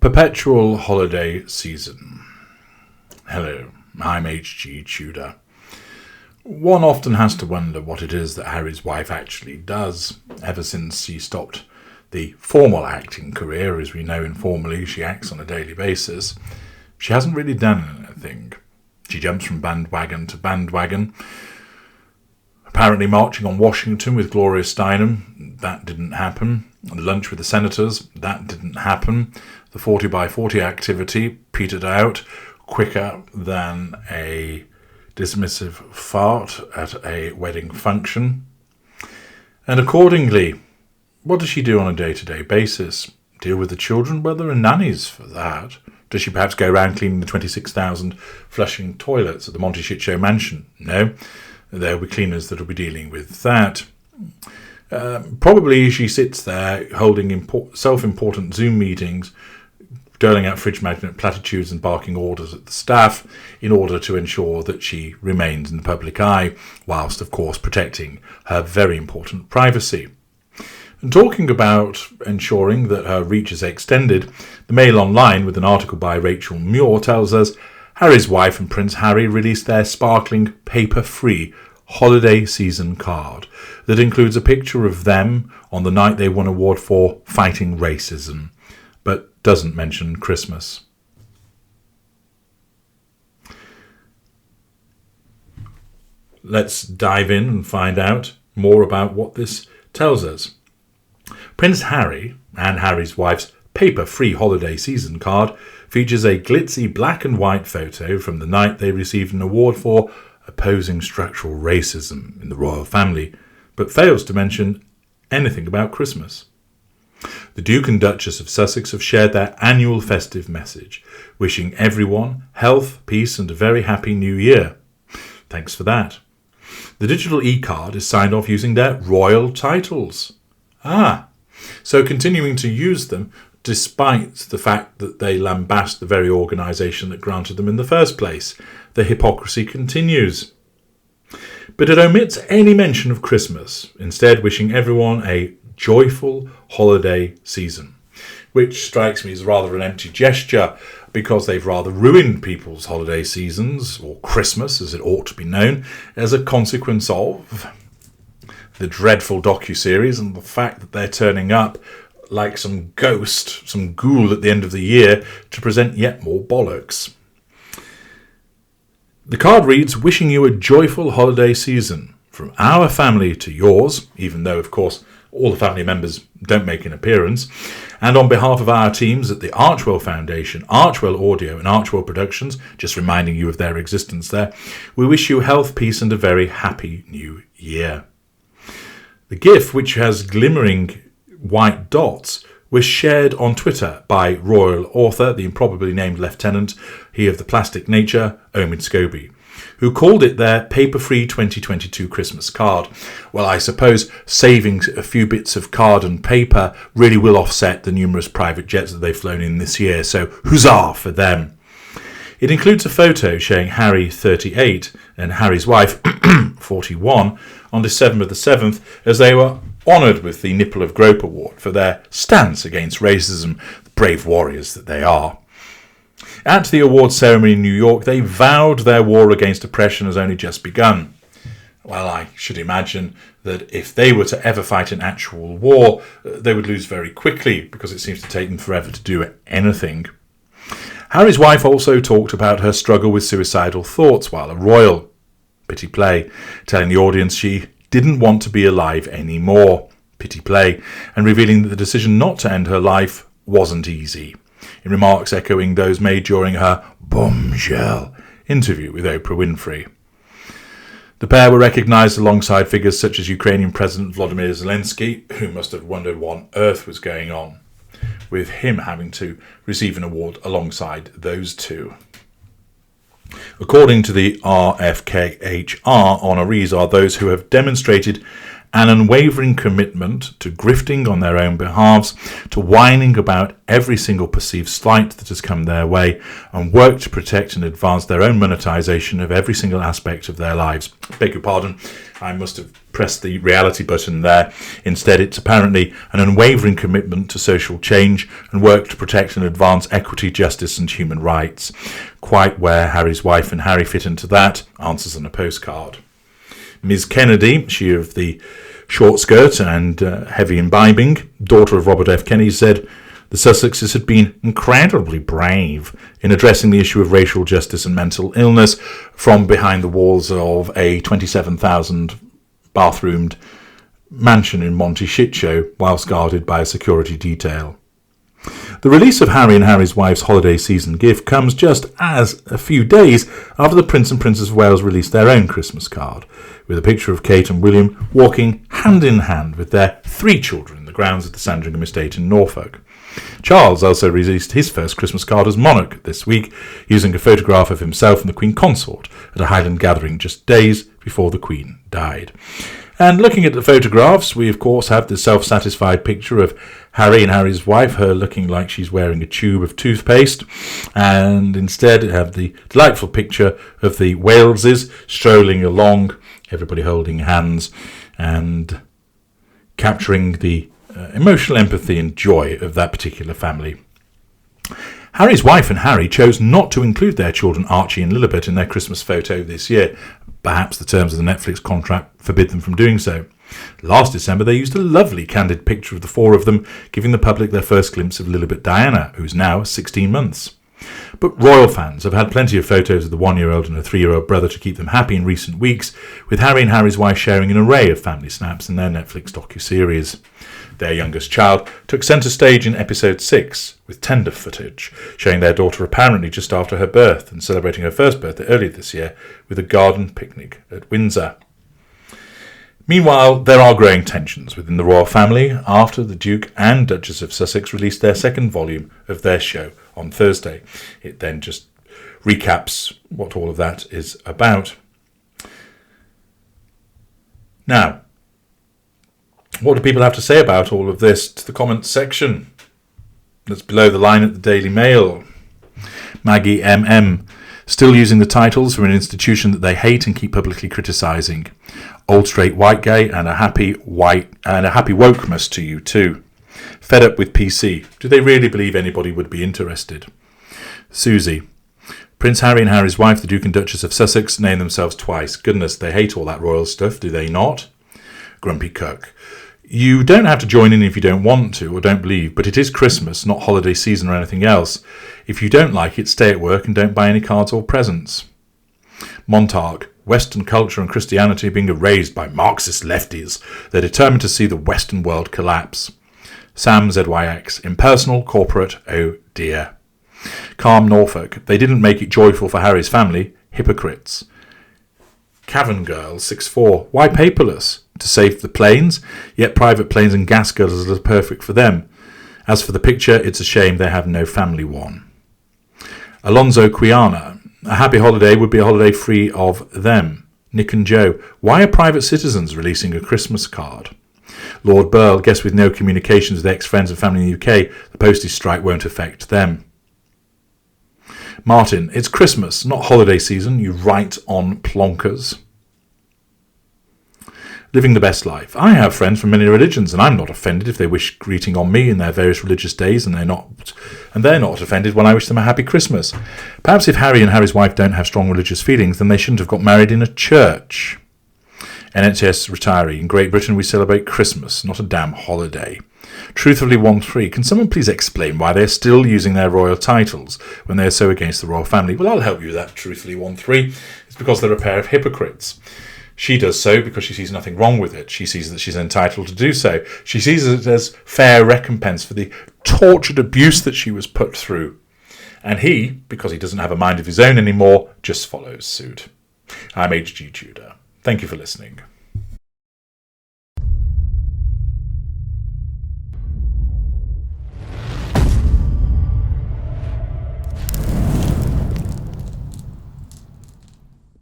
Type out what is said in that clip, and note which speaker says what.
Speaker 1: Perpetual holiday season. Hello, I'm H.G. Tudor. One often has to wonder what it is that Harry's wife actually does. Ever since she stopped the formal acting career, as we know informally she acts on a daily basis, she hasn't really done anything. She jumps from bandwagon to bandwagon, apparently marching on Washington with Gloria Steinem. That didn't happen. The lunch with the senators. That didn't happen. The 40 by 40 activity petered out quicker than a dismissive fart at a wedding function. And accordingly, what does she do on a day-to-day basis? Deal with the children? Well, there are nannies for that. Does she perhaps go around cleaning the 26,000 flushing toilets at the Monty Shit Show mansion? No. There will be cleaners that will be dealing with that. Probably she sits there holding self-important Zoom meetings, doling out fridge magnet platitudes and barking orders at the staff in order to ensure that she remains in the public eye, whilst, of course, protecting her very important privacy. And talking about ensuring that her reach is extended, the Mail Online, with an article by Rachel Muir, tells us Harry's wife and Prince Harry released their sparkling paper-free holiday season card that includes a picture of them on the night they won an award for fighting racism, but doesn't mention Christmas. Let's dive in and find out more about what this tells us. Prince Harry and Harry's wife's paper-free holiday season card features a glitzy black and white photo from the night they received an award for opposing structural racism in the royal family, but fails to mention anything about Christmas. The Duke and Duchess of Sussex have shared their annual festive message, wishing everyone health, peace and a very happy new year. Thanks for that. The digital e-card is signed off using their royal titles. So continuing to use them despite the fact that they lambast the very organisation that granted them in the first place. The hypocrisy continues. But it omits any mention of Christmas, instead wishing everyone a joyful holiday season, which strikes me as rather an empty gesture because they've rather ruined people's holiday seasons, or Christmas as it ought to be known, as a consequence of the dreadful docuseries and the fact that they're turning up like some ghost, some ghoul at the end of the year to present yet more bollocks. The card reads, wishing you a joyful holiday season. From our family to yours, even though, of course, all the family members don't make an appearance. And on behalf of our teams at the Archwell Foundation, Archwell Audio and Archwell Productions, just reminding you of their existence there, we wish you health, peace and a very happy new year. The GIF, which has glimmering white dots, was shared on Twitter by royal author, the improbably named lieutenant, he of the plastic nature, Omid Scobie, who called it their paper-free 2022 Christmas card. Well, I suppose saving a few bits of card and paper really will offset the numerous private jets that they've flown in this year, so huzzah for them. It includes a photo showing Harry, 38, and Harry's wife, 41, on December the 7th, as they were honoured with the Nipple of Grope Award for their stance against racism, the brave warriors that they are. At the awards ceremony in New York, they vowed their war against oppression has only just begun. Well, I should imagine that if they were to ever fight an actual war, they would lose very quickly because it seems to take them forever to do anything. Harry's wife also talked about her struggle with suicidal thoughts while a royal. Pity play, telling the audience she didn't want to be alive anymore. Pity play, and revealing that the decision not to end her life wasn't easy, in remarks echoing those made during her bombshell interview with Oprah Winfrey. The pair were recognised alongside figures such as Ukrainian President Volodymyr Zelensky, who must have wondered what on earth was going on, with him having to receive an award alongside those two. According to the RFKHR, honorees are those who have demonstrated an unwavering commitment to grifting on their own behalves, to whining about every single perceived slight that has come their way, and work to protect and advance their own monetisation of every single aspect of their lives. Beg your pardon, I must have press the reality button there. Instead, it's apparently an unwavering commitment to social change and work to protect and advance equity, justice and human rights. Quite where Harry's wife and Harry fit into that, answers on a postcard. Ms. Kennedy, she of the short skirt and heavy imbibing, daughter of Robert F. Kennedy, said the Sussexes had been incredibly brave in addressing the issue of racial justice and mental illness from behind the walls of a 27,000 bathroomed mansion in Monty Shitshow, whilst guarded by a security detail. The release of Harry and Harry's wife's holiday season gift comes just as a few days after the Prince and Princess of Wales released their own Christmas card, with a picture of Kate and William walking hand in hand with their 3 children in the grounds of the Sandringham estate in Norfolk. Charles also released his first Christmas card as monarch this week, using a photograph of himself and the Queen Consort at a Highland gathering just days before the Queen died. And looking at the photographs, we of course have the self-satisfied picture of Harry and Harry's wife, her looking like she's wearing a tube of toothpaste, and instead have the delightful picture of the Waleses strolling along, everybody holding hands and capturing the emotional empathy and joy of that particular family. Harry's wife and Harry chose not to include their children Archie and Lilibet in their Christmas photo this year. Perhaps the terms of the Netflix contract forbid them from doing so. Last December they used a lovely candid picture of the 4 of them, giving the public their first glimpse of Lilibet Diana, who's now 16 months. But royal fans have had plenty of photos of the 1-year-old and a 3-year-old brother to keep them happy in recent weeks, with Harry and Harry's wife sharing an array of family snaps in their Netflix docuseries. Their youngest child took centre stage in episode 6, with tender footage, showing their daughter apparently just after her birth and celebrating her first birthday earlier this year with a garden picnic at Windsor. Meanwhile, there are growing tensions within the royal family after the Duke and Duchess of Sussex released their second volume of their show on Thursday. It then just recaps what all of that is about. Now, what do people have to say about all of this? To the comments section that's below the line at the Daily Mail. Maggie MM, still using the titles for an institution that they hate and keep publicly criticising. Old straight white gay and a happy wokemas to you too. Fed up with PC. Do they really believe anybody would be interested? Susie, Prince Harry and Harry's wife, the Duke and Duchess of Sussex, name themselves twice. Goodness, they hate all that royal stuff, do they not? Grumpy Cook, you don't have to join in if you don't want to or don't believe, but it is Christmas, not holiday season or anything else. If you don't like it, stay at work and don't buy any cards or presents. Montague, Western culture and Christianity are being erased by Marxist lefties. They're determined to see the Western world collapse. Sam ZYX, impersonal, corporate, oh dear. Calm Norfolk, they didn't make it joyful for Harry's family, hypocrites. Cavan Girl 64, why paperless? To save the planes? Yet private planes and gas guzzlers are perfect for them. As for the picture, it's a shame they have no family one. Alonzo Quiana, a happy holiday would be a holiday free of them. Nick and Joe, why are private citizens releasing a Christmas card? Lord Burl, guess with no communications with ex-friends and family in the UK, the postage strike won't affect them. Martin, it's Christmas, not holiday season, you write on plonkers. Living the best life. I have friends from many religions, and I'm not offended if they wish greeting on me in their various religious days, and they're not offended when I wish them a happy Christmas. Perhaps if Harry and Harry's wife don't have strong religious feelings, then they shouldn't have got married in a church. NHS retiree. In Great Britain, we celebrate Christmas, not a damn holiday. Truthfully 1-3. Can someone please explain why they're still using their royal titles when they're so against the royal family? Well, I'll help you with that, Truthfully 1-3. It's because they're a pair of hypocrites. She does so because she sees nothing wrong with it. She sees that she's entitled to do so. She sees it as fair recompense for the tortured abuse that she was put through. And he, because he doesn't have a mind of his own anymore, just follows suit. I'm H.G. Tudor. Thank you for listening.